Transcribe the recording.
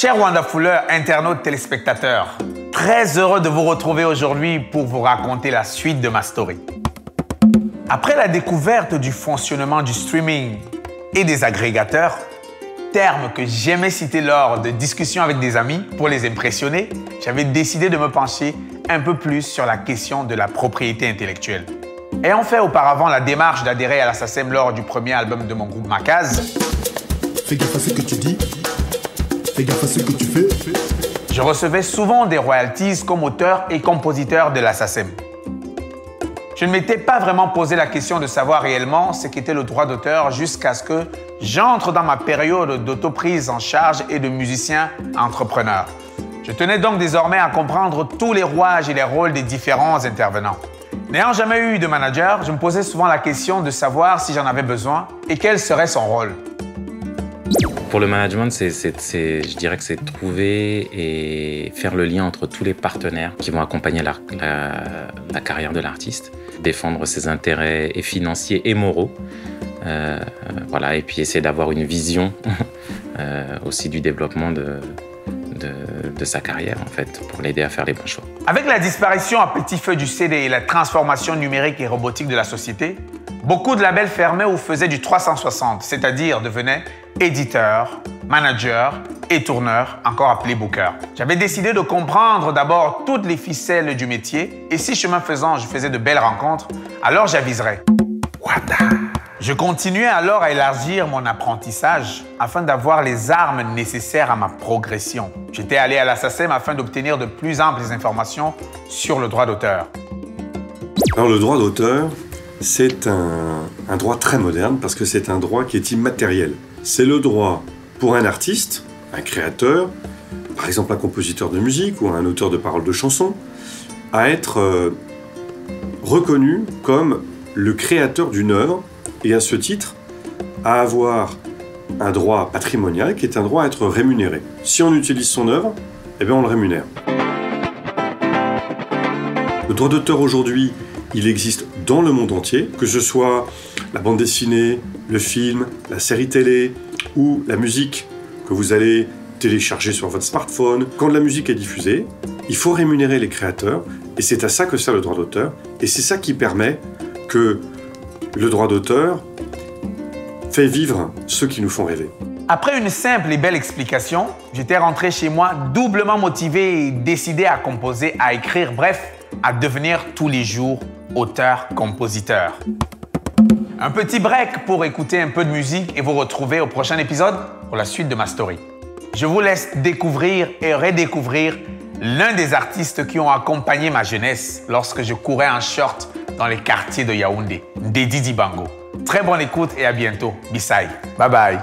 Chers Wonderfulers, internautes, téléspectateurs, très heureux de vous retrouver aujourd'hui pour vous raconter la suite de ma story. Après la découverte du fonctionnement du streaming et des agrégateurs, termes que j'aimais citer lors de discussions avec des amis pour les impressionner, j'avais décidé de me pencher un peu plus sur la question de la propriété intellectuelle. Ayant fait auparavant la démarche d'adhérer à la SACEM lors du premier album de mon groupe Makaz, fais gaffe à ce que tu dis, fais gaffe à ce que tu fais. Je recevais souvent des royalties comme auteur et compositeur de la SACEM. Je ne m'étais pas vraiment posé la question de savoir réellement ce qu'était le droit d'auteur jusqu'à ce que j'entre dans ma période d'autoprise en charge et de musicien entrepreneur. Je tenais donc désormais à comprendre tous les rouages et les rôles des différents intervenants. N'ayant jamais eu de manager, je me posais souvent la question de savoir si j'en avais besoin et quel serait son rôle. Pour le management, je dirais que c'est trouver et faire le lien entre tous les partenaires qui vont accompagner la carrière de l'artiste, défendre ses intérêts et financiers et moraux, voilà, et puis essayer d'avoir une vision aussi du développement de sa carrière, en fait, pour l'aider à faire les bons choix. Avec la disparition à petit feu du CD et la transformation numérique et robotique de la société, beaucoup de labels fermaient ou faisaient du 360, c'est-à-dire devenaient éditeurs, managers et tourneurs, encore appelés bookers. J'avais décidé de comprendre d'abord toutes les ficelles du métier et si chemin faisant, je faisais de belles rencontres, alors j'aviserais. Je continuais alors à élargir mon apprentissage afin d'avoir les armes nécessaires à ma progression. J'étais allé à la SACEM afin d'obtenir de plus amples informations sur le droit d'auteur. Alors le droit d'auteur, c'est un droit très moderne parce que c'est un droit qui est immatériel. C'est le droit pour un artiste, un créateur, par exemple un compositeur de musique ou un auteur de paroles de chansons, à être reconnu comme le créateur d'une œuvre et à ce titre à avoir un droit patrimonial qui est un droit à être rémunéré. Si on utilise son œuvre, eh bien on le rémunère. Le droit d'auteur aujourd'hui, il existe dans le monde entier, que ce soit la bande dessinée, le film, la série télé ou la musique que vous allez télécharger sur votre smartphone. Quand la musique est diffusée, il faut rémunérer les créateurs et c'est à ça que sert le droit d'auteur et c'est ça qui permet que le droit d'auteur fait vivre ceux qui nous font rêver. Après une simple et belle explication, j'étais rentré chez moi doublement motivé et décidé à composer, à écrire, bref, à devenir tous les jours auteur-compositeur. Un petit break pour écouter un peu de musique et vous retrouver au prochain épisode pour la suite de ma story. Je vous laisse découvrir et redécouvrir l'un des artistes qui ont accompagné ma jeunesse lorsque je courais en short dans les quartiers de Yaoundé, Ndédi Dibango. Très bonne écoute et à bientôt. Bissaï. Bye bye.